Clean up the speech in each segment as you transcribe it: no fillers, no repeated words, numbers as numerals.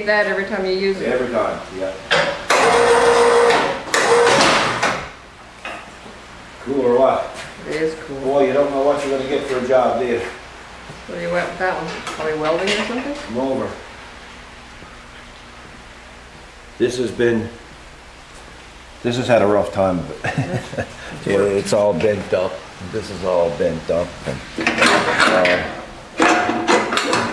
lubricate that every time you use it? Every time, yeah. Cool or what? It is cool. Boy, you don't know what you're going to get for a job, do you? What are you at with that one? Probably welding or something? Come over. This has had a rough time, but yeah, it's all bent up. This is all bent up. And,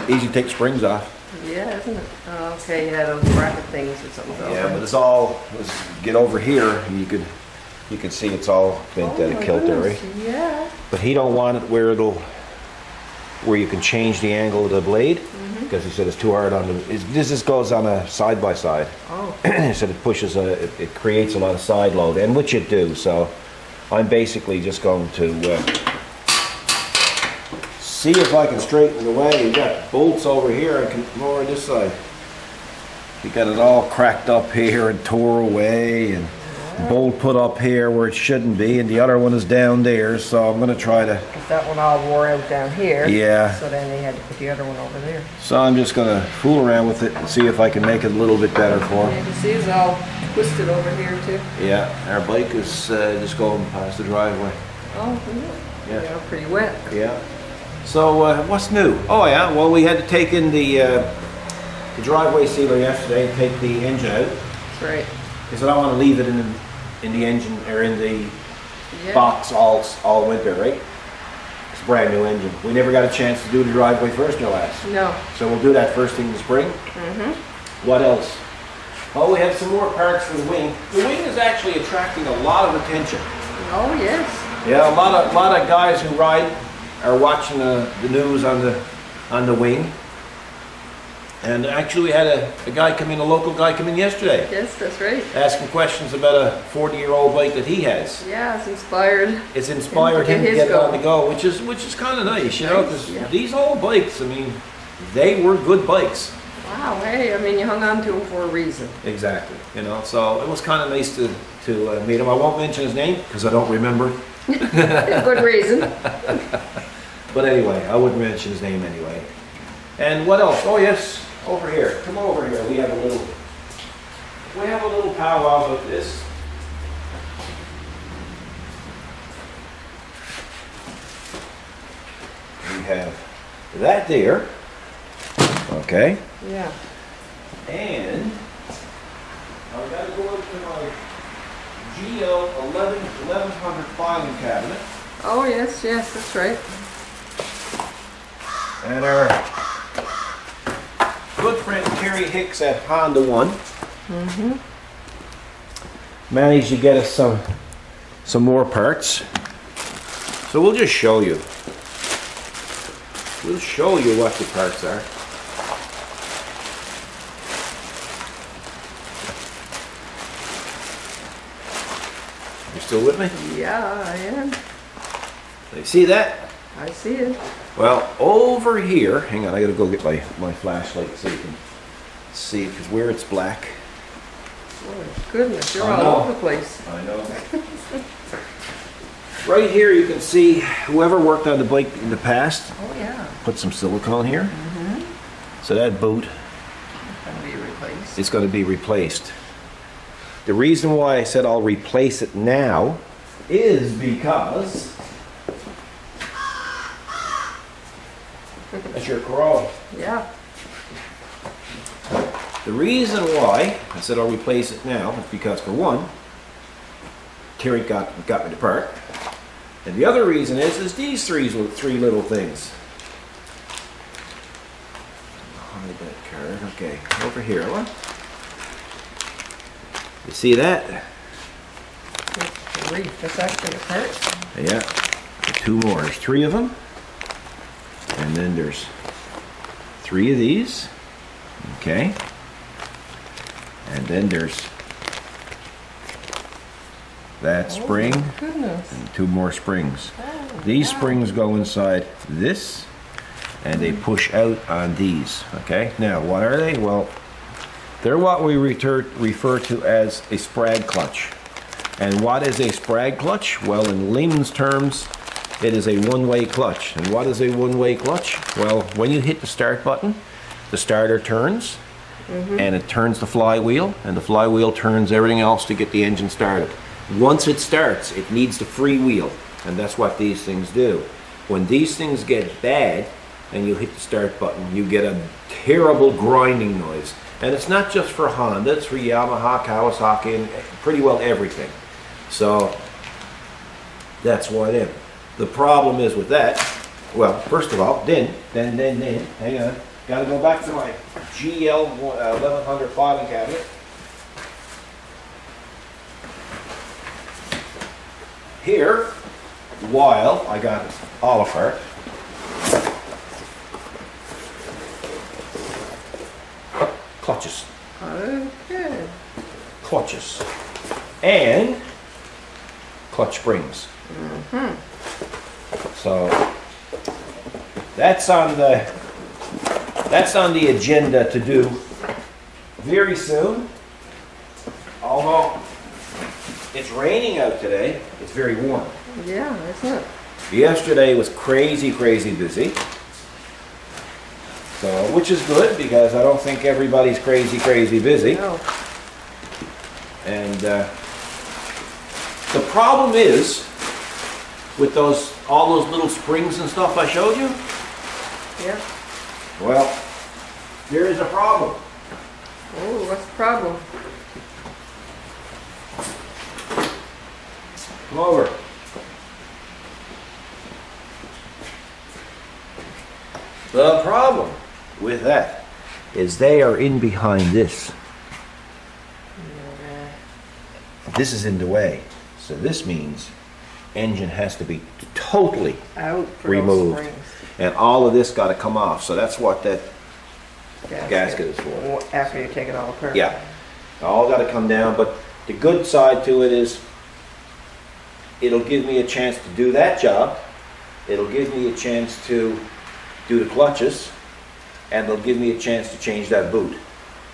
easy to take springs off. Yeah, isn't it? Oh, okay, yeah, those bracket things or something. Yeah, but it's all, let's get over here, and you can see it's all bent out of kilter, right? Yeah. But he don't want it where you can change the angle of the blade, because he said it's too hard on the, this just goes on a side by side. Oh. He said it pushes, it creates a lot of side load, and which it do, so I'm basically just going to see if I can straighten it away. You got bolts over here, I can more on this side. You got it all cracked up here and tore away, and bolt put up here where it shouldn't be, and the other one is down there, so I'm going to try to... That one all wore out down here. Yeah. So then they had to put the other one over there. So I'm just going to fool around with it and see if I can make it a little bit better for him. You can see it's all twisted over here too. Yeah, our bike is just going past the driveway. Oh, yeah. Yeah, pretty wet. Yeah. So what's new? Oh yeah, well we had to take in the driveway sealer yesterday and take the engine out. That's right. Because I don't want to leave it in the engine or in the box all winter, right? It's a brand new engine. We never got a chance to do the driveway first or last. No. So we'll do that first thing in the spring. What else? Oh, we have some more parts for the wing. The wing is actually attracting a lot of attention. Oh yes. Yeah, a lot of guys who ride are watching the news on the wing. And actually we had a guy come in, a local guy come in yesterday. Yes, that's right. Asking questions about a 40-year-old bike that he has. Yeah, it's inspired. It's inspired him to get it on the go, which is kind of nice, you know, because these old bikes, I mean, they were good bikes. Wow, hey, I mean, you hung on to them for a reason. Exactly, you know, so it was kind of nice to meet him. I won't mention his name because I don't remember. Good reason. But anyway, I wouldn't mention his name anyway. And what else? Oh yes, over here. Come over here. We have a little powwow about this. We have that there. Okay. Yeah. And I've got to go over to my GL 1100 filing cabinet. Oh yes, that's right. And our good friend Terry Hicks at Honda One managed to get us some more parts. So we'll just show you. We'll show you what the parts are. You still with me? Yeah, I am. You see that? I see it. Well, over here, hang on, I gotta go get my flashlight so you can see, because where it's black. Oh, goodness, you're all over the place. I know. Right here you can see whoever worked on the bike in the past. Oh yeah. Put some silicone here. So that boot is going to be replaced. The reason why I said I'll replace it now is because that's your Corolla. Yeah. The reason why I said I'll replace it now is because, for one, Terry got me the part, and the other reason is these three little things. Hide that card. Okay, over here. What? You see that? That's actually a part. Yeah. Two more. There's three of them. And then there's three of these. Okay. And then there's that spring. Oh, goodness. And two more springs. Oh, these springs go inside this, and they push out on these. Okay. Now, what are they? Well, they're what we refer to as a sprag clutch. And what is a sprag clutch? Well, in layman's terms, it is a one-way clutch. And what is a one-way clutch? Well, when you hit the start button, the starter turns, and it turns the flywheel, and the flywheel turns everything else to get the engine started. Once it starts, it needs to freewheel, and that's what these things do. When these things get bad and you hit the start button, you get a terrible grinding noise. And it's not just for Honda, it's for Yamaha, Kawasaki, and pretty well everything. So that's why then. The problem is with that, well, first of all, then, hang on, gotta go back to my GL 1100 filing cabinet. Here, while I got it all apart, clutches. Okay. Clutches. And clutch springs. So that's on the agenda to do very soon. Although it's raining out today, it's very warm. Yeah, isn't it? Yesterday was crazy busy. So, which is good because I don't think everybody's crazy busy. No. And the problem is with all those little springs and stuff I showed you. Yeah. Well, there is a problem. Oh, what's the problem? Come over. The problem with that is they are in behind this. This is in the way. So this means engine has to be totally Out for removed. those springs. And all of this got to come off. So that's what that gasket is for. After you take it all apart. Yeah. All got to come down. But the good side to it is it'll give me a chance to do that job. It'll give me a chance to do the clutches. And it'll give me a chance to change that boot.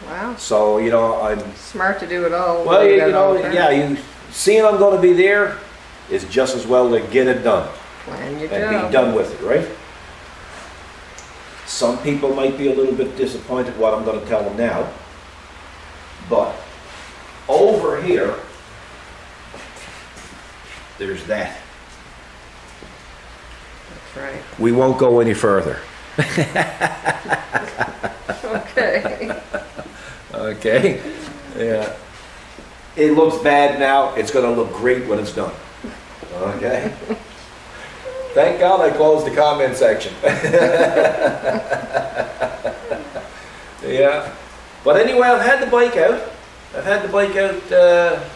Wow. So, you know, I'm... Smart to do it all. Well, you got it all know, done. yeah, you seeing I'm going to be there is just as well to get it done. Plan your And job. be done with it, right? Some people might be a little bit disappointed what I'm going to tell them now. But over here, there's that. That's right. We won't go any further. Okay. Okay? Yeah. It looks bad now. It's going to look great when it's done. Okay? Thank God I closed the comment section. Yeah. But anyway, I've had the bike out.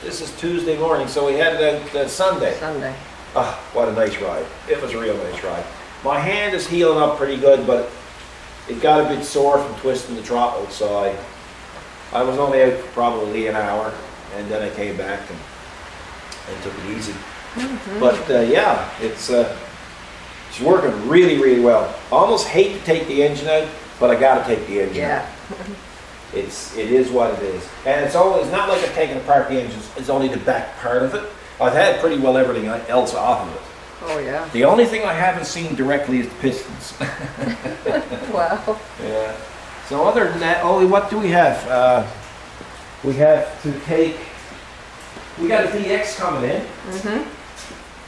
This is Tuesday morning, so we had it out Sunday. Sunday. Ah, what a nice ride. It was a real nice ride. My hand is healing up pretty good, but it got a bit sore from twisting the throttle, so I was only out for probably an hour, and then I came back and took it easy. But yeah, it's working really well. I almost hate to take the engine out, but I got to take the engine out. It is what it is, and it's not like I'm taking apart the engine. It's only the back part of it. I've had pretty well everything else off of it. Oh yeah. The only thing I haven't seen directly is the pistons. Wow. Yeah. So other than that, what do we have? We have to take. We got a DX coming in.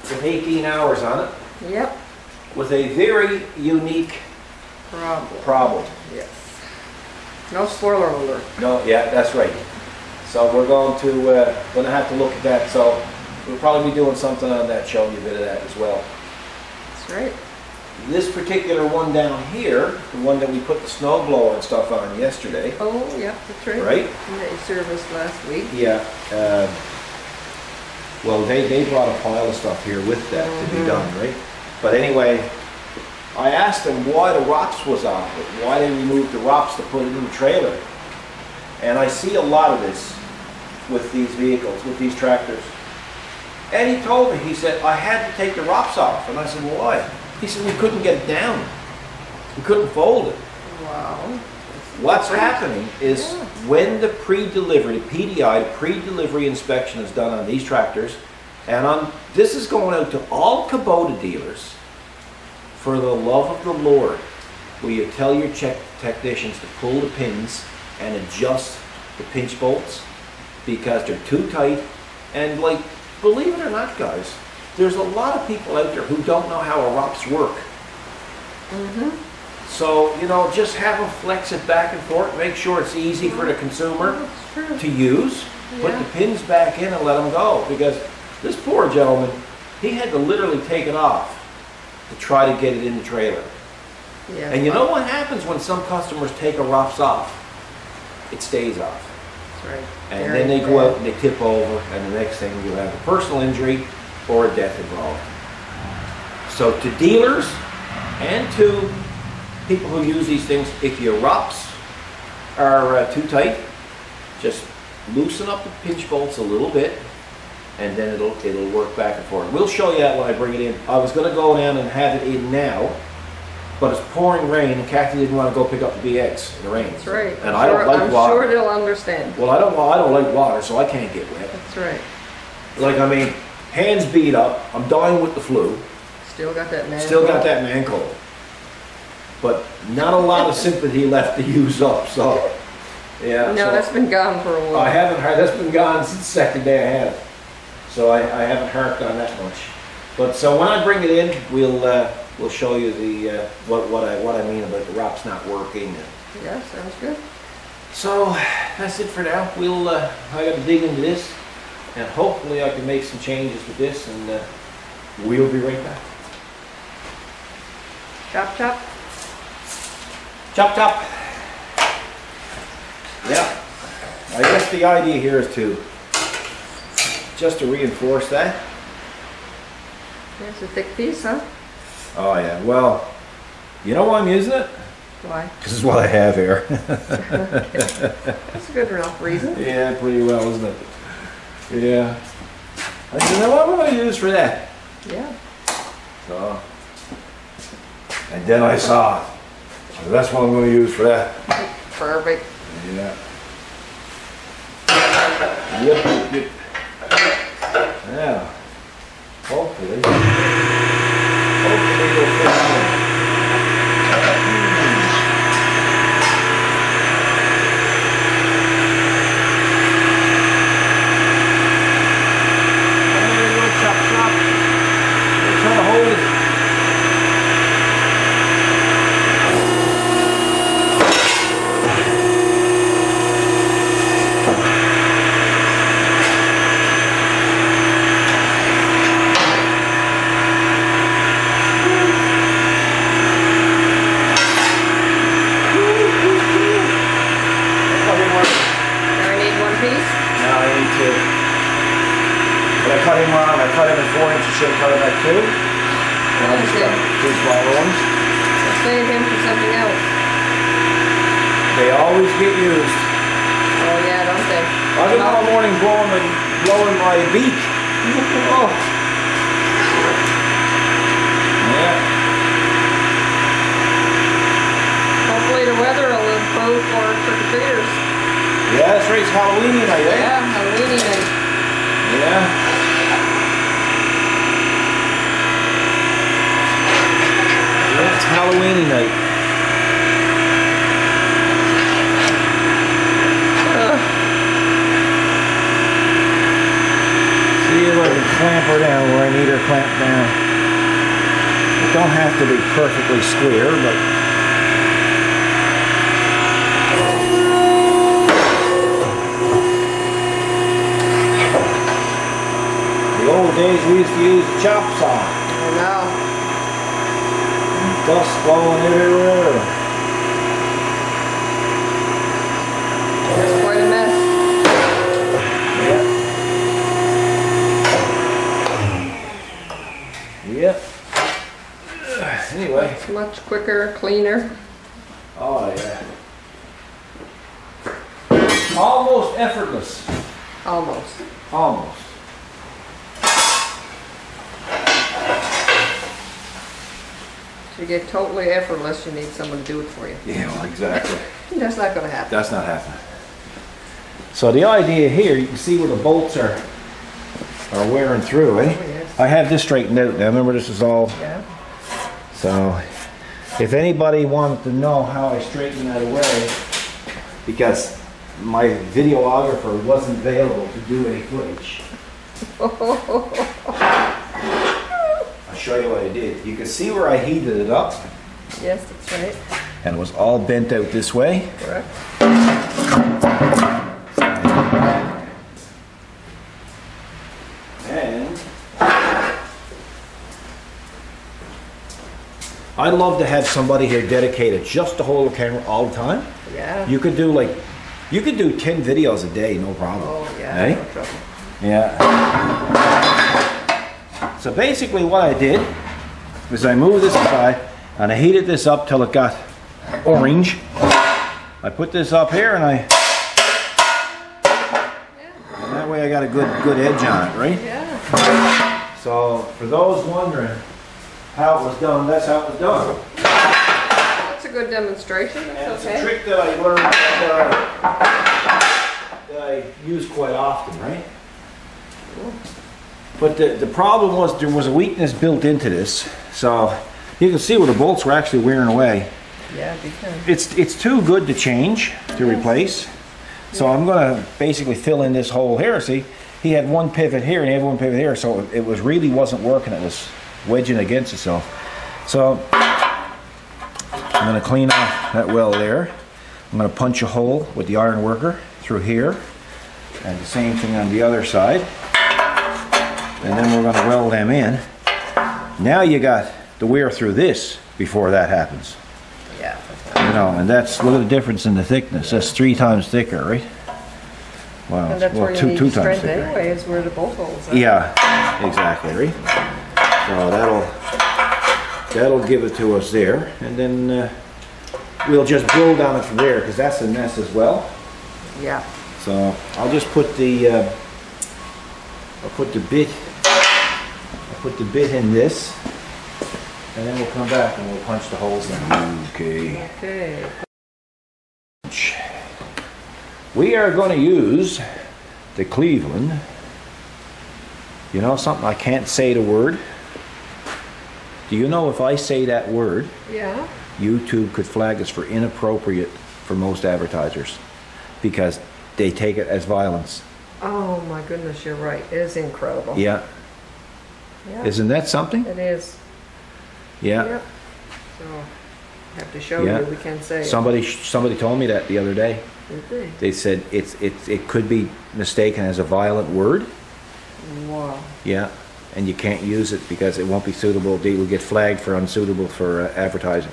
With 18 hours on it. Yep. With a very unique problem. Yes. No spoiler alert. No, yeah, that's right. So we're going to have to look at that. So we'll probably be doing something on that, showing you a bit of that as well. That's right. This particular one down here, the one that we put the snow blower and stuff on yesterday. Oh, yeah, that's right. Right? That you serviced last week. Yeah. Well, they brought a pile of stuff here with that to be done, right? But anyway, I asked them why the ROPS was off it, why they removed the ROPS to put it in the trailer. And I see a lot of this with these vehicles, with these tractors. And he told me, he said, I had to take the ROPS off. And I said, well, why? He said, we couldn't get it down. We couldn't fold it. Wow. What's happening is when the pre-delivery, the PDI, the pre-delivery inspection is done on these tractors, and this is going out to all Kubota dealers, for the love of the Lord, will you tell your technicians to pull the pins and adjust the pinch bolts because they're too tight. And like, believe it or not, guys, there's a lot of people out there who don't know how a ROPS work. So, you know, just have them flex it back and forth, make sure it's easy for the consumer to use. Put the pins back in and let them go, because this poor gentleman, he had to literally take it off to try to get it in the trailer. Yeah, and you know what happens when some customers take a ROPS off? It stays off. That's right. And then they go out and they tip over, and the next thing you have a personal injury or a death involved. So to dealers and to people who use these things, if your ROPS are too tight, just loosen up the pinch bolts a little bit, and then it'll work back and forth. We'll show you that when I bring it in. I was going to go down and have it in now, but it's pouring rain, and Kathy didn't want to go pick up the BX in the rain. That's right. And I don't like water. I'm sure they'll understand. Well, I don't like water, so I can't get wet. That's right. Like, I mean, hands beat up. I'm dying with the flu. Still got that man. Still got that man cold. But not a lot of sympathy left to use up, so yeah. No, that's been gone for a while. I haven't heard. That's been gone since the second day I had it, so I haven't harped on that much. But so when I bring it in, we'll show you the what I mean about the ROPS not working. Yeah, sounds good. So that's it for now. I got to dig into this, and hopefully I can make some changes with this, and we'll be right back. Chop, chop. Chop, chop. Yeah. I guess the idea here is just to reinforce that. It's a thick piece, huh? Oh yeah. Well, you know why I'm using it? Why? This is what I have here. That's a good enough reason. Yeah, pretty well, isn't it? Yeah. I said, now what would I use for that? Yeah. So, and then I saw, so that's what I'm going to use for that. Perfect. Yeah. Yep. Yeah. Hopefully it'll fit in. Should have cut it back too. And I just got 2 smaller ones. Save him for something else. They always get used. Oh yeah, don't they? I've been all morning blowing my beak. Oh. Yeah. Hopefully the weather will improve for trick-or-treaters. Yeah, that's right. It's Halloween night, eh? Yeah, Halloween night. Yeah. It's Halloween night. See if I can clamp her down where I need her clamped down. It don't have to be perfectly square, but the old days we used to use the chop saw. I know. Dust blowing everywhere. That's quite a mess. Yep. Anyway. It's much quicker, cleaner. Oh yeah. Almost effortless. Almost. Almost. To get totally effortless, you need someone to do it for you. Yeah, well, exactly. That's not going to happen. That's not happening. So the idea here, you can see where the bolts are wearing through, eh? Oh, yes. I have this straightened out now. Remember, this is all. Yeah. So, if anybody wanted to know how I straighten that away, because my videographer wasn't available to do any footage. I'll show you what I did. You can see where I heated it up. Yes, that's right. And it was all bent out this way. Correct. And I'd love to have somebody here dedicated just to hold the camera all the time. Yeah. You could do 10 videos a day, no problem. Oh, yeah. Eh? No trouble. Yeah. So basically what I did was I moved this aside and I heated this up till it got orange. I put this up here and and that way I got a good edge on it, right? Yeah. So for those wondering how it was done, that's how it was done. That's a good demonstration. And That's it's okay. a trick that I learned that I use quite often, right? But the problem was there was a weakness built into this. So you can see where the bolts were actually wearing away. Yeah, because It's too good to change, to replace. So I'm going to basically fill in this hole here. See, he had one pivot here and he had one pivot here, so it wasn't working. It was wedging against itself. So I'm going to clean off that well there. I'm going to punch a hole with the iron worker through here, and the same thing on the other side. And then we're going to weld them in. Now you got the wear through this before that happens. yeah. You know, and that's, look at the difference in the thickness. That's 3 times thicker, right? Wow, And that's well, where you two need times strength thicker. anyway, is where the bolt holes are. Yeah, exactly, right? So that'll give it to us there, and then we'll just build on it from there, because that's a mess as well. Yeah. So I'll just put the bit in this, and then we'll come back and we'll punch the holes in. Okay. Okay. We are going to use the Cleveland. You know something? I can't say the word. Do you know if I say that word, Yeah. YouTube could flag us for inappropriate for most advertisers, because they take it as violence. Oh my goodness, you're right. It is incredible. Yeah. Yeah. Isn't that something? It is. Yeah. Yep. So I have to show Yeah. you. We can say it. Somebody told me that the other day. Did they? They said it could be mistaken as a violent word. Wow. Yeah. And you can't use it because it won't be suitable. They will get flagged for unsuitable for advertising.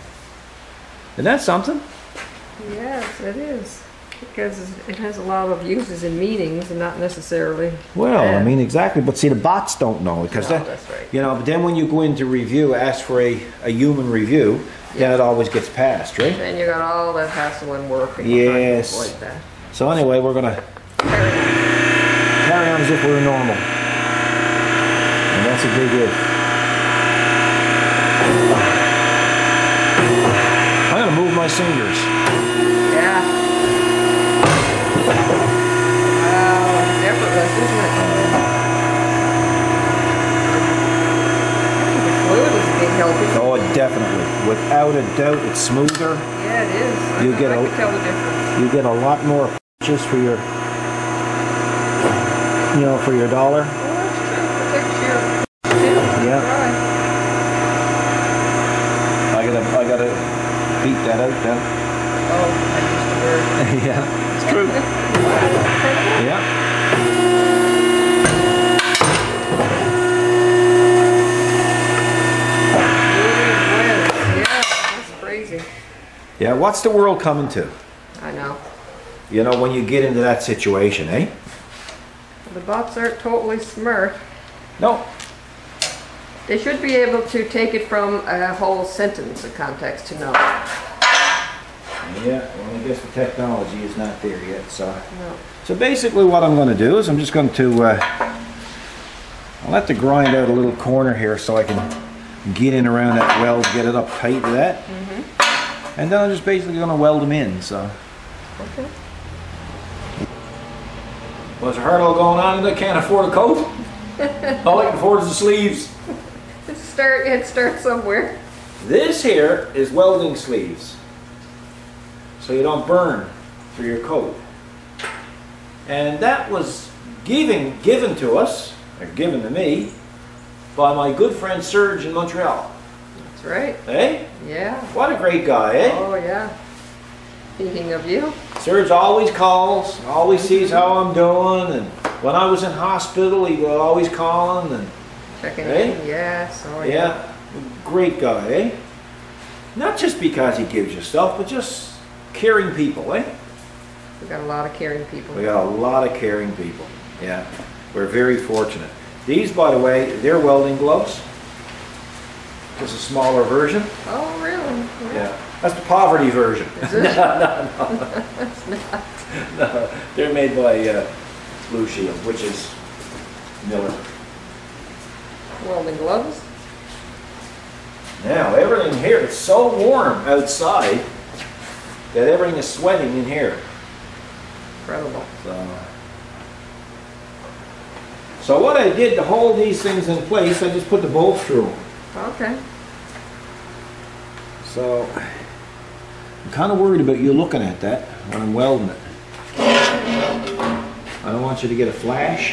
Isn't that something? Yes, it is. Because it has a lot of uses and meanings, and not necessarily. Well, I bad. mean, exactly. But see, the bots don't know because No, that's right. you know. But then when you go into review, ask for a human review, then it always gets passed, right? Then you got all that hassle and work. And Yes. like that. So anyway, we're gonna carry on as if we were normal, and that's a big if. I'm gonna move my fingers. Yeah. Wow, it's effortless, isn't it? I think the fluid is being healthy. Oh, definitely. Without a doubt, it's smoother. Yeah, it is. You I get can a- tell the difference. You get a lot more just for your, for your dollar. Well, that's true. Protects your skin. Yeah. Right. I gotta beat that out then. Oh, I used the word. Yeah, it's true. Yeah. Yeah, that's crazy. Yeah, what's the world coming to? I know. You know, when you get into that situation, eh? The bots aren't totally smart. No. They should be able to take it from a whole sentence of context to know. Yeah, well, I guess the technology is not there yet, so. No. So basically what I'm going to do is I'm just going to, I'll have to grind out a little corner here so I can get in around that weld, get it up tight to that. And then I'm just basically going to weld them in, so. Okay. Well, there's a hurdle going on and I can't afford a coat. All I can afford is the sleeves. It starts somewhere. This here is welding sleeves, so you don't burn. for your coat. And that was given to us, or given to me, by my good friend Serge in Montreal. That's right. Eh? Yeah. What a great guy, eh? Oh, yeah. Thinking of you. Serge always calls, always sees how I'm doing, and when I was in hospital, he was always calling and Checking eh? in. Yes. Oh, yeah. Great guy, eh? Not just because he gives you stuff, but just caring people, eh? We got a lot of caring people. We got a lot of caring people. Yeah. We're very fortunate. These, by the way, they're welding gloves. Just a smaller version. Oh, really? Yeah. That's the poverty version. Is it? No. It's not. No. They're made by Blue Shield, which is Miller. Welding gloves. Now, everything here, it's so warm outside that everything is sweating in here. Incredible. So what I did to hold these things in place, I just put the bolt through them. Okay. So I'm kind of worried about you looking at that when I'm welding it. I don't want you to get a flash.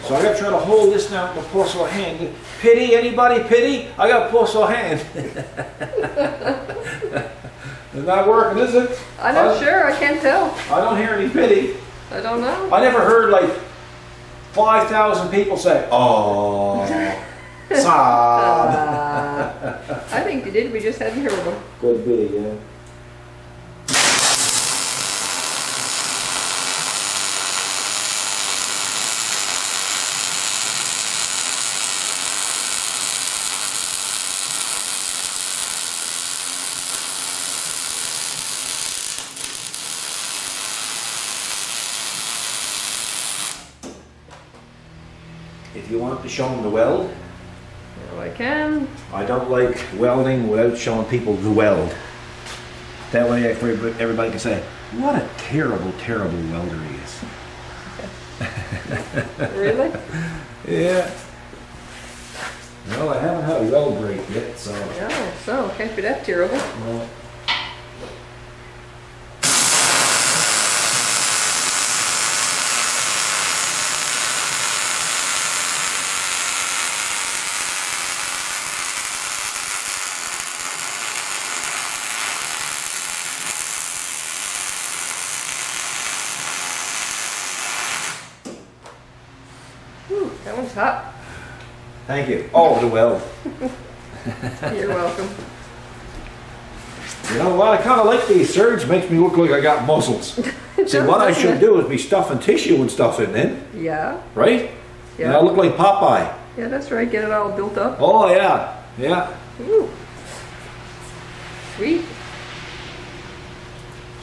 So I got to try to hold this now with my postal hand. Pity, anybody pity? I got a postal hand. It's not working, is it? I'm not sure. I can't tell. I don't hear any pity. I don't know. I never heard like 5,000 people say, "Oh, sob." I think you did. We just hadn't heard them. Could be, yeah. If you want to show them the weld, Well, I can. I don't like welding without showing people the weld. That way everybody can say, what a terrible, terrible welder he is. Really? Yeah. Well, I haven't had a weld break yet, so. No, so can't be that terrible. No. Whew, that one's hot. Thank you. Oh, the weld. You're welcome. You know what? I kind of like these. Serge makes me look like I got muscles. See, what I should do is be stuffing tissue and stuff in then, Yeah. right? Yeah. And I look like Popeye. Yeah, that's right. Get it all built up. Oh, yeah. Yeah. Ooh. Sweet.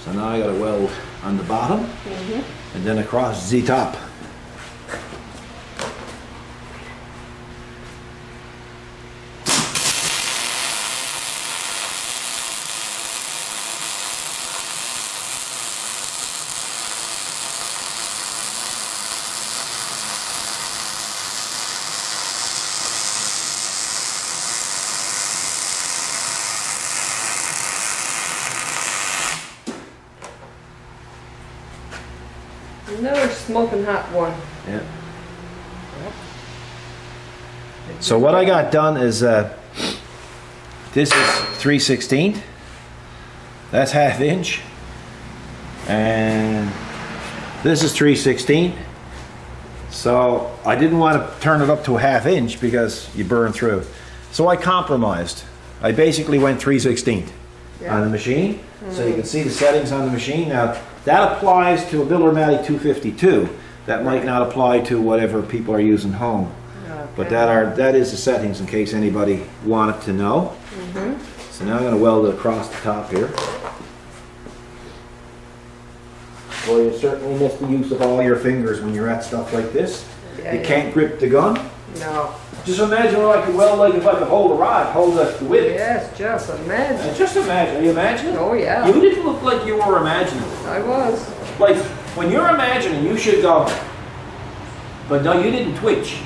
So now I got to weld on the bottom and then across the top. Another smoking hot one. Yeah. So what I got done is this is 3/16. That's ½ inch. And this is 3/16. So I didn't want to turn it up to a ½ inch because you burn through. So I compromised. I basically went 3/16 on the machine. So you can see the settings on the machine. Now that applies to a Billermati 252. That might not apply to whatever people are using home. But that is the settings in case anybody wanted to know. So now I'm going to weld it across the top here. Well, you certainly miss the use of all your fingers when you're at stuff like this. Yeah, You can't grip the gun. No. Just imagine what I could weld like if I could hold a rod, hold the whip. Yes, just imagine. Just imagine. Are you imagining? Oh, yeah. You didn't look like you were imagining. I was. Like, when you're imagining, you should go, but no, you didn't twitch.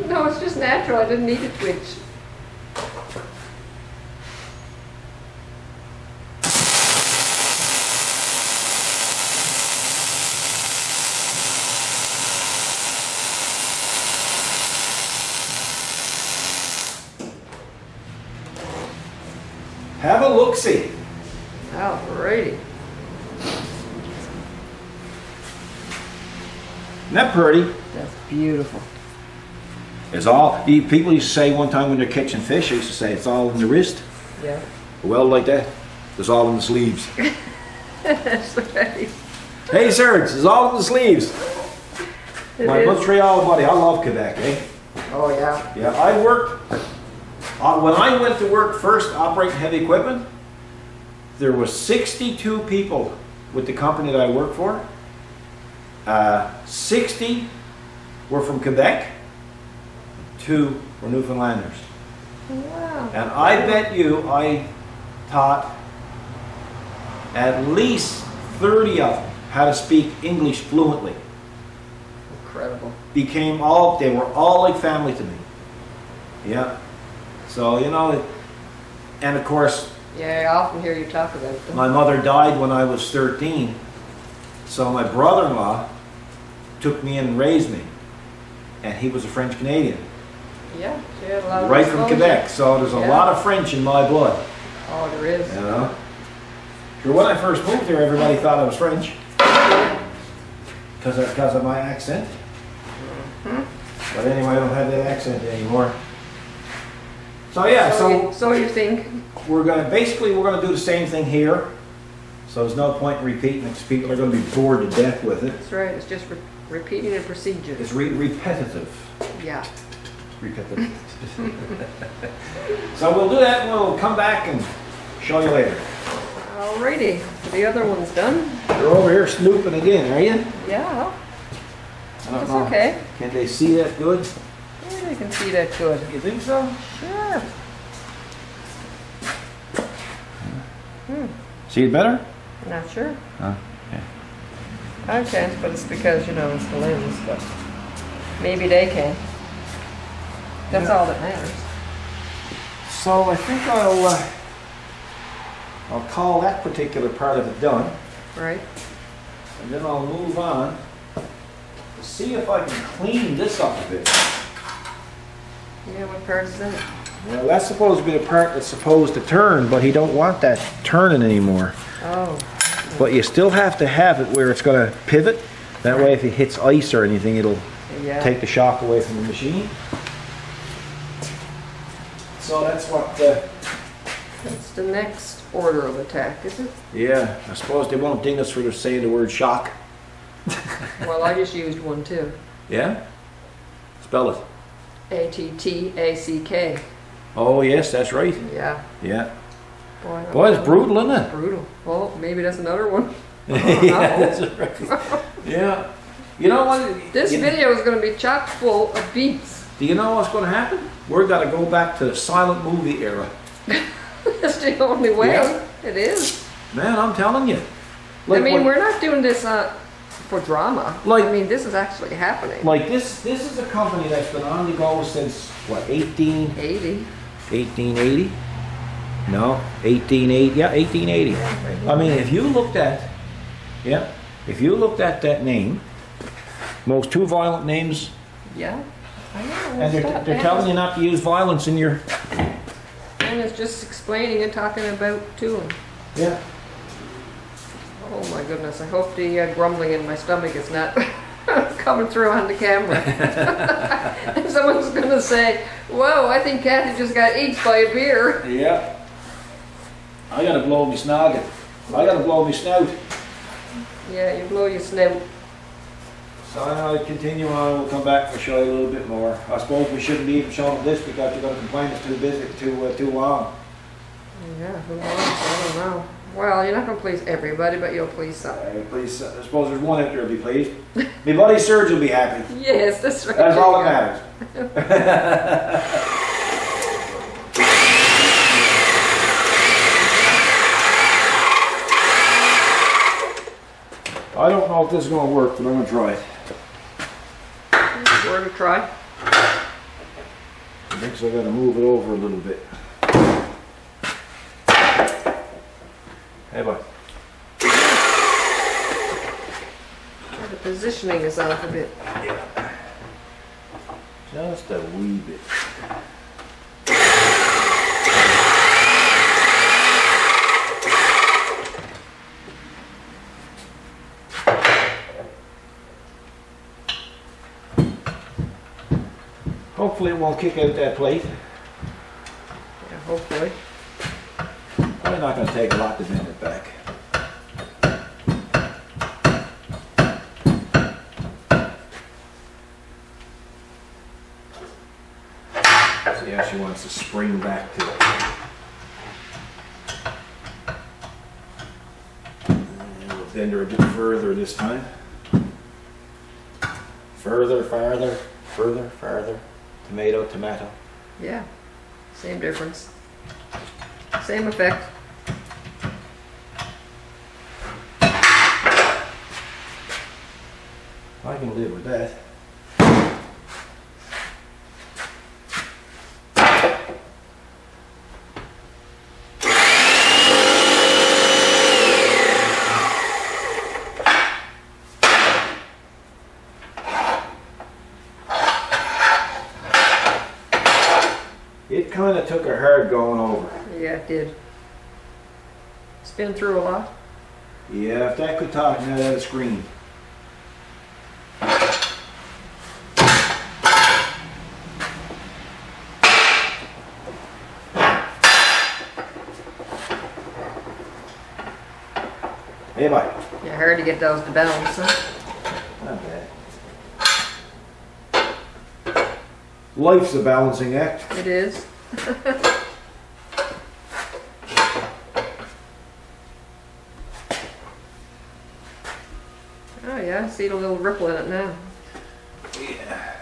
No, it's just natural. I didn't need to twitch. Have a look-see. Alrighty. Isn't that pretty? That's beautiful. It's all, people used to say one time when they're catching fish, they used to say it's all in the wrist. Yeah. Well, like that, it's all in the sleeves. That's right. Hey, Serge, it's all in the sleeves. My Montreal buddy, I love Quebec, eh? Oh, yeah. Yeah, I worked, when I went to work first operating heavy equipment, there was 62 people with the company that I worked for. 60 were from Quebec, 2 were Newfoundlanders. Wow. And I bet you I taught at least 30 of them how to speak English fluently. Incredible. They were all like family to me. Yeah. So, you know, and of course, yeah, I often hear you talk about them. my mother died when I was 13. So my brother-in-law took me in and raised me. And he was a French Canadian. Yeah, she had a lot of Right from exposure. Quebec. So there's a lot of French in my blood. Oh, there is. You know? Sure, when I first moved here, everybody thought I was French. Because of my accent. But anyway, I don't have that accent anymore. So yeah, So you think? we're gonna do the same thing here. So there's no point in repeating it because people are gonna be bored to death with it. That's right. It's just repeating a procedure. It's repetitive. Yeah. Repetitive. So we'll do that and we'll come back and show you later. Alrighty. The other one's done. You're over here snooping again, are you? Yeah. I don't That's know. okay. Can they see that good? Yeah, they can see that good. You think so? Sure. See it better? Not sure. Okay. I can't, but it's because, you know, it's the lens, but maybe they can. That's all that matters. So I think I'll call that particular part of it done, Right? and then I'll move on to see if I can clean this up a bit. Yeah, what part is that? Well, that's supposed to be the part that's supposed to turn, but he don't want that turning anymore. Oh. But you still have to have it where it's going to pivot. That way if it hits ice or anything, it'll Yeah. take the shock away from the machine. So that's what, That's the next order of attack, is it? yeah, I suppose they won't ding us for saying the word shock. Well, I just used one too. Yeah? Spell it. ATTACK. Oh yes, that's right. Yeah. Yeah. Boy, It's brutal, isn't it? Brutal. Well, maybe that's another one. Yeah, that's right. Yeah. You know what? This video is going to be chock full of beeps. Do you know what's going to happen? We're going to go back to the silent movie era. That's the only way. Yeah. It is. Man, I'm telling you. I mean, we're not doing this for drama. Like- I mean, this is actually happening. Like this is a company that's been on the go since, what, 1880? No, 1880. Yeah, 1880. Yeah, I mean, if you looked at that name, most two violent names, Yeah. I know. and they're telling you not to use violence in your, And it's just explaining and talking about tune. yeah. Oh my goodness, I hope the grumbling in my stomach is not coming through on the camera. And someone's going to say, whoa, I think Kathy just got eaten by a beer. Yeah. I gotta blow me snogging. I gotta blow me snout. Yeah, you blow your snout. So I'll continue on, we'll come back and show you a little bit more. I suppose we shouldn't be even showing this because you're gonna complain it's too busy, too long. Yeah, who knows? I don't know. Well, you're not going to please everybody, but you'll please some. Please, I suppose there's one out there who'll be pleased. My buddy Serge will be happy. Yes, that's right. That's all that matters. I don't know if this is going to work, but I'm going to try it. Worth a try. I think so. I got to move it over a little bit. Hey, bud. Yeah, the positioning is off a bit. Yeah. Just a wee bit. Hopefully it won't kick out that plate. Yeah, hopefully. Probably not going to take a lot to bend it back. See how she wants to spring back to it. And we'll bend her a bit further this time. Further, farther, further, farther. Tomato, tomato. Yeah, same difference. Same effect. I can live with that. It kind of took a hard going over. Yeah, it did. It's been through a lot. Yeah, if that could talk, now that'd scream. Hey, bye. Yeah, hard to get those to balance, huh? Not bad. Life's a balancing act. It is. Oh yeah, I see the little ripple in it now. Yeah.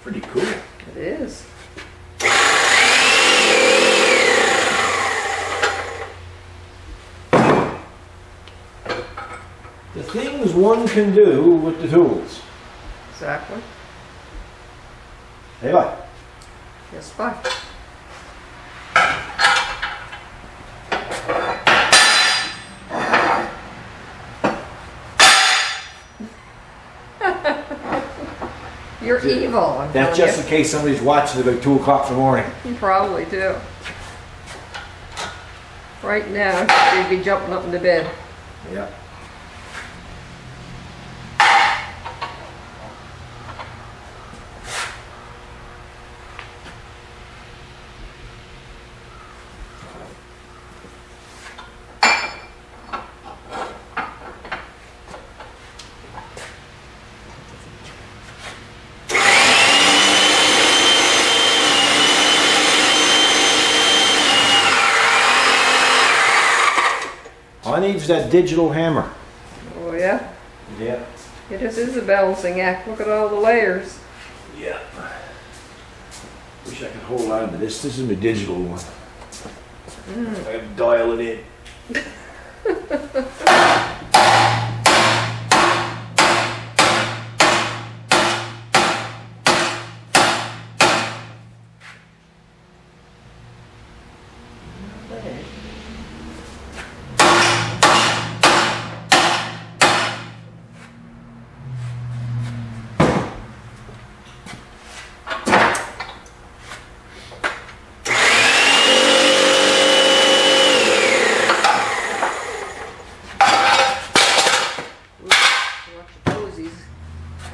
Pretty cool. It is. The things one can do with the tools. Exactly. Hey, bye. Yes, bye. You're evil. I'm That's telling just in case somebody's watching at about 2 o'clock in the morning. you. Probably do. Right now, you'd be jumping up into bed. Yeah. I needs that digital hammer. Oh yeah? Yeah. It just is a balancing act. Look at all the layers. Yeah. Wish I could hold on to this. This is my digital one. I gotta dial it in.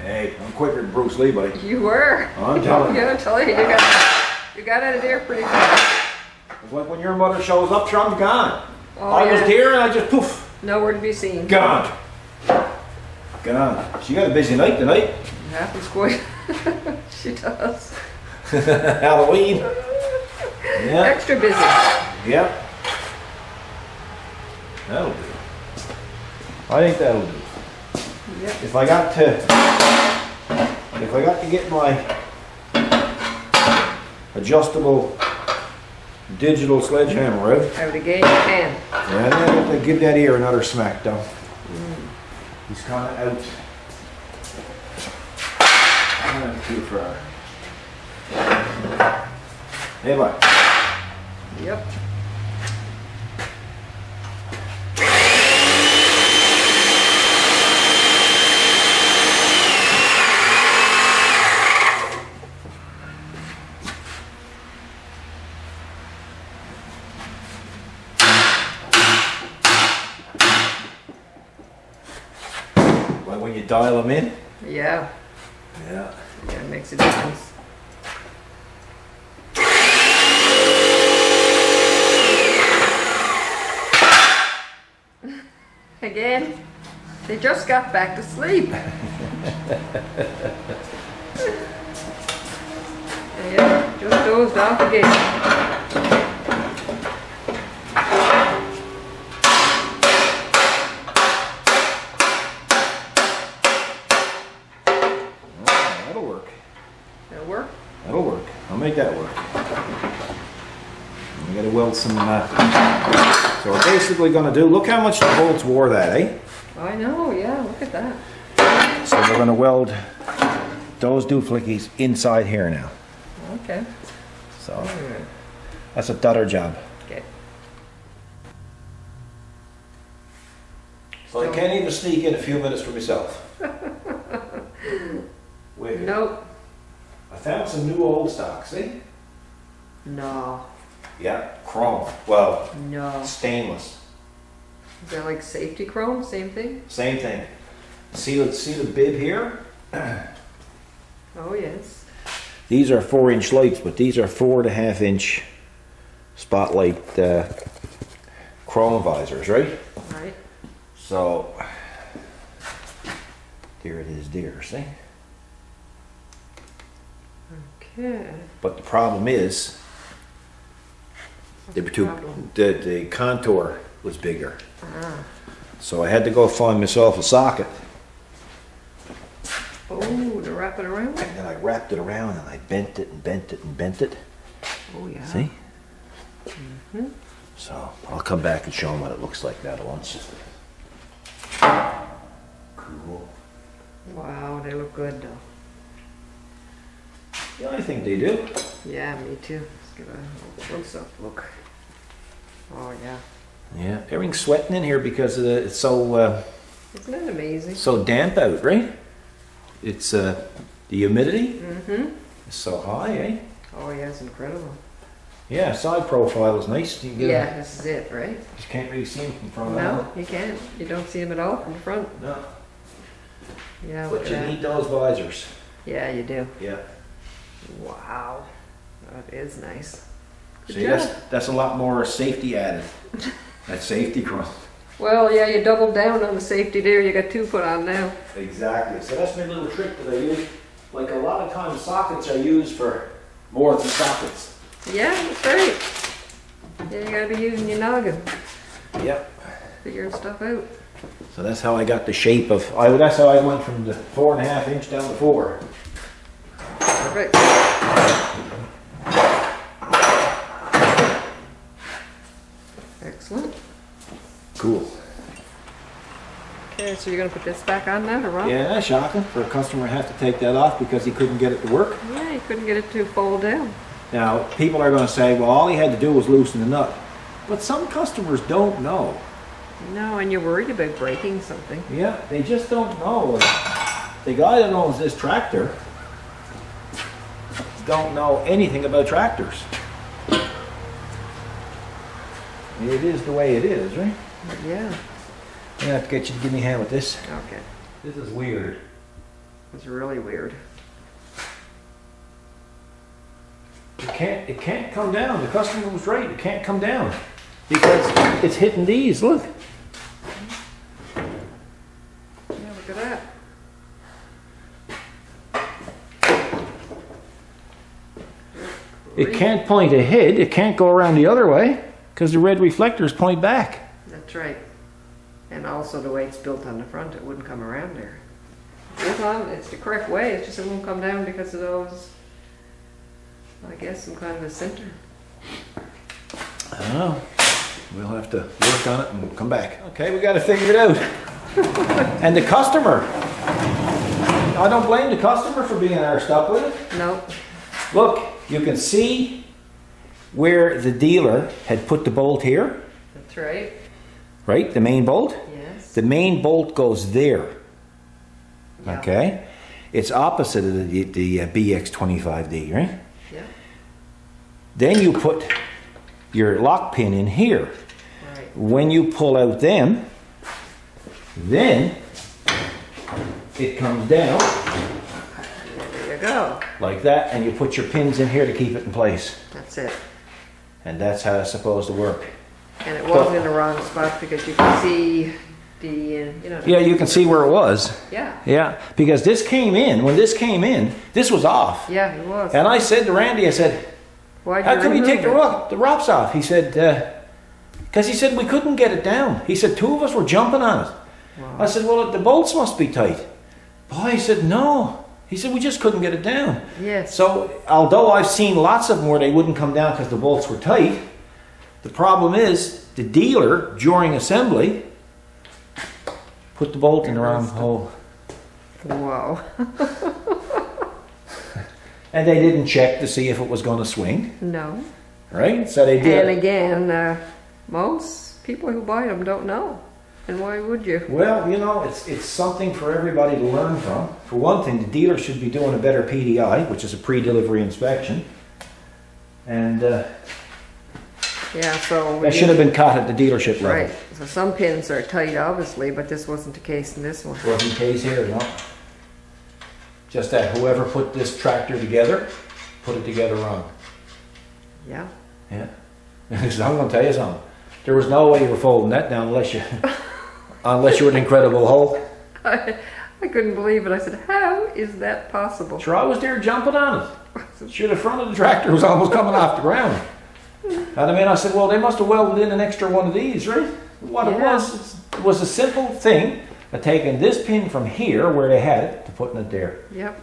Hey, I'm quicker than Bruce Lee, buddy. You were. I'm telling you. I'm gonna tell you, you got out of there pretty quick. It's like when your mother shows up, I'm gone. Oh, I was yeah. here and I just poof, Nowhere to be seen. gone. Gone. She got a busy night tonight. It happens quick. She does. Halloween. Yeah. Extra busy. Yep. That'll do. I think that'll do. Yep. If I got to get my adjustable digital sledgehammer out, Out again, you can. and then I have to give that ear another smack down. He's kind of out. Not too far. Hey, bye. Yep. when you dial them in. Yeah. Yeah. Yeah, it makes a difference. Again, they just got back to sleep. Yeah, just dozed off again. That'll work. That'll work? That'll work. I'll make that work. We gotta weld some, so we're basically gonna do, look how much the bolts wore that, eh? I know, yeah, look at that. So we're gonna weld those dooflickies inside here now. Okay. So that's a dutter job. Okay. So I can't even sneak in a few minutes for myself. Wait a minute. Nope. I found some new old stock, see? No. Yeah, chrome. Well, No. stainless. Is that like safety chrome? Same thing? Same thing. See the bib here? Oh, yes. These are 4-inch lights, but these are 4.5-inch spotlight chrome visors, right? Right. So, there it is there, see? Okay. But the problem is, they were too, Problem. the contour was bigger. Ah. So I had to go find myself a socket. Oh, to wrap it around? And then I wrapped it around and I bent it and bent it and bent it. Oh, yeah. See? Mm-hmm. So I'll come back and show them what it looks like that once. Cool. Wow, they look good though. Yeah, I think they do. Yeah, me too. Let's give a close-up look. Oh, yeah. Yeah, everything's sweating in here because it's so Isn't that amazing? so damp out, right? It's the humidity Mm-hmm. is so high, eh? Oh, yeah, it's incredible. Yeah, side profile is nice. You get Yeah, this is it, right? just can't really see them from front. No, you can't. You don't see them at all from the front. No. Yeah, look But at you that. need those visors. Yeah, you do. Yeah. Wow. That is nice. Good See, job. that's a lot more safety added. That safety chrome. Well, yeah, you doubled down on the safety there. You got 2 put on now. Exactly. So that's my little trick that I use. Like a lot of times sockets are used for more than sockets. Yeah, that's right. Yeah, you gotta be using your noggin, Yep. figuring stuff out. So that's how I got the shape of, that's how I went from the 4.5-inch down to 4. Perfect. Excellent. Cool. Okay, so you're gonna put this back on now, or what? Yeah, that's shocking for a customer to have to take that off because he couldn't get it to work. Yeah, you couldn't get it to fold down. Now, people are going to say, well, all he had to do was loosen the nut. But some customers don't know. No, and you're worried about breaking something. Yeah, they just don't know. The guy that owns this tractor don't know anything about tractors. It is the way it is, right? Yeah. I'm gonna have to get you to give me a hand with this. Okay. This is weird. It's really weird. It can't come down. The customer was right. It can't come down because it's hitting these. Look. Yeah, look at that. It can't point ahead. It can't go around the other way because the red reflectors point back. That's right. And also the way it's built on the front, it wouldn't come around there. It's the correct way, it's just it won't come down because of those, I guess, some kind of a center. I don't know. We'll have to work on it and come back. Okay, we got to figure it out. And the customer. I don't blame the customer for being arsed up with it. No. Look, you can see where the dealer had put the bolt here, That's right. right? The main bolt. Yes. The main bolt goes there. Yeah. Okay? It's opposite of the BX25D, right? Yeah. Then you put your lock pin in here. Right. When you pull out them, then it comes down There you go. like that, and you put your pins in here to keep it in place. That's it. And that's how it's supposed to work. And it wasn't in the wrong spot because you can see the, you know. Yeah, you can see where it was. Yeah. Yeah, because this came in, when this came in, this was off. Yeah, it was. And I said to Randy, I said, Why'd how come you take the remove ROPS off? He said, because he said we couldn't get it down. He said 2 of us were jumping on it. Wow. I said, well, the bolts must be tight. Boy, he said, no. He said, we just couldn't get it down. Yes. So, although I've seen lots of them where they wouldn't come down because the bolts were tight, the problem is the dealer, during assembly, put the bolt in the wrong hole. Wow. And they didn't check to see if it was going to swing. No. Right? So they did. And again, most people who buy them don't know. And why would you? Well, you know, it's something for everybody to learn from. For one thing, the dealer should be doing a better PDI, which is a pre-delivery inspection. And Yeah, so... that should have been caught at the dealership level. Right. So some pins are tight, obviously, but this wasn't the case in this one. Wasn't the case here, no. Just that whoever put this tractor together, put it together wrong. Yeah. Yeah. I'm going to tell you something. There was no way you were folding that down unless you, unless you were an Incredible Hulk. I couldn't believe it. I said, how is that possible? Sure, I was there jumping on it. Sure, the front of the tractor was almost coming off the ground. And I mean, I said, well, they must have welded in an extra one of these, right? What it was a simple thing of taking this pin from here, where they had it, to putting it there. Yep.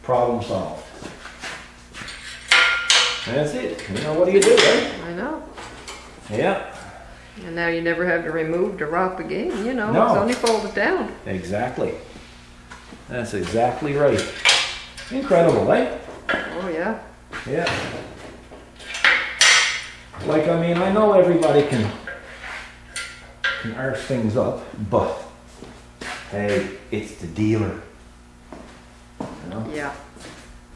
Problem solved. And that's it. You know, what do you do, right? I know. Yeah. And now you never have to remove the ROP again, you know. No. It's only folded down. Exactly. That's exactly right. Incredible, eh? Oh, yeah. Yeah. Like, I mean, I know everybody can arse things up, but hey, it's the dealer. You know? Yeah.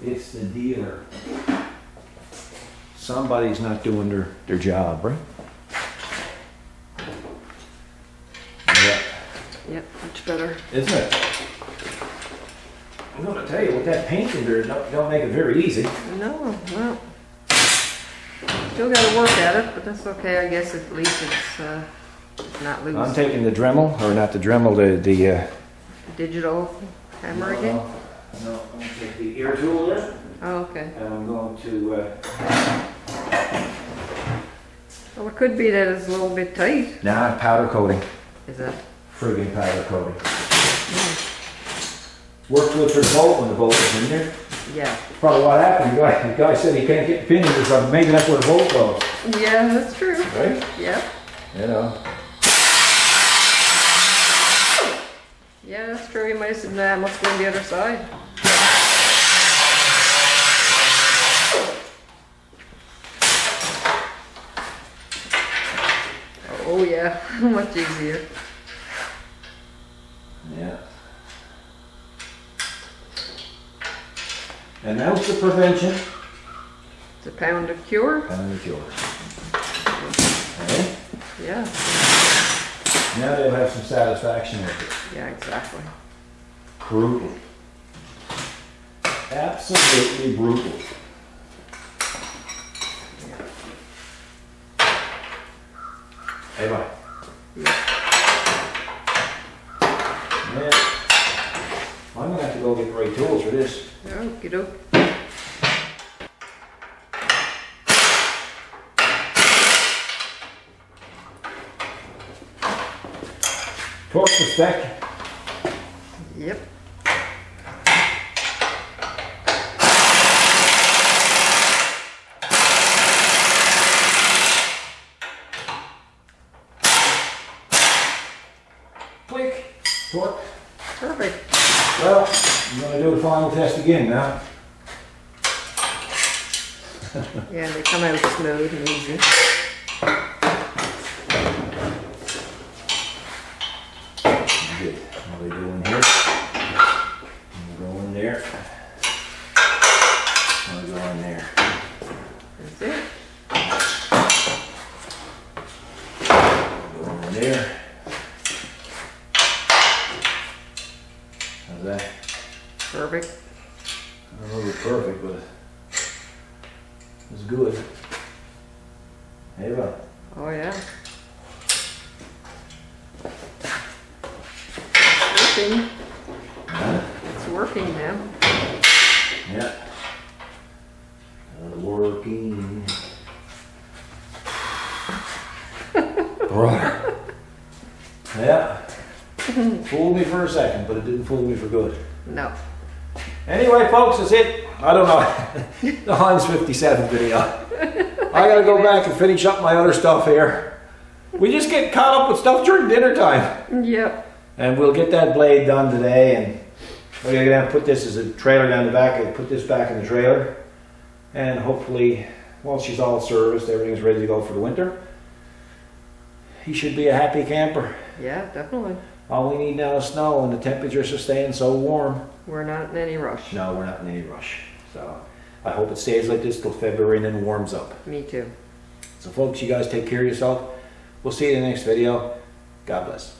It's the dealer. Somebody's not doing their job, right? Yeah. Yep, much better. Isn't it? I'm going to tell you, with that paint in there, don't make it very easy. No, well, still got to work at it, but that's okay. I guess at least it's not loose. I'm taking the Dremel, or not the Dremel, the digital hammer again? No, I'm going to take the ear tool there. Oh, okay. And I'm going to... Well, it could be that it's a little bit tight. Nah, powder coating. Is that? Friggin' powder coating. Worked with the bolt when the bolt was in there. Yeah. Probably what happened. The guy said he can't get the pin in there, so maybe that's where the bolt goes. Yeah, that's true. Right? Yeah. You know. Yeah, that's true. You might have said, nah, it must be on the other side. Oh yeah, much easier. Yeah. And now's the prevention. It's a pound of cure. Pound of cure. Okay. Yeah. Now they'll have some satisfaction with it. Yeah, exactly. Brutal. Absolutely brutal. Hey, bye. Yeah. Yeah. I'm going to have to go get the right tools for this. Okie doke. Torque the spec. Yep. Click. Torque. Perfect. Well, I'm going to do the final test again now. Yeah, they come out smooth and easy. Good. What are they doing here? I'm going there. I'm going there. That's it. Going there. How's Oh yeah. It's working. It's working now. Yeah. Working. Brother. Yeah. Fooled me for a second, but it didn't fool me for good. No. Anyway, folks, that's it. I don't know. The Hans 57 video. I gotta go back and finish up my other stuff here. We just get caught up with stuff during dinner time. Yep. And we'll get that blade done today, and we're gonna put this as a trailer down the back. I put this back in the trailer, and hopefully, once she's all serviced, everything's ready to go for the winter. He should be a happy camper. Yeah, definitely. All we need now is snow, and the temperatures are staying so warm. We're not in any rush. No, we're not in any rush. So I hope it stays like this till February and then warms up. Me too. So folks, you guys take care of yourself. We'll see you in the next video. God bless.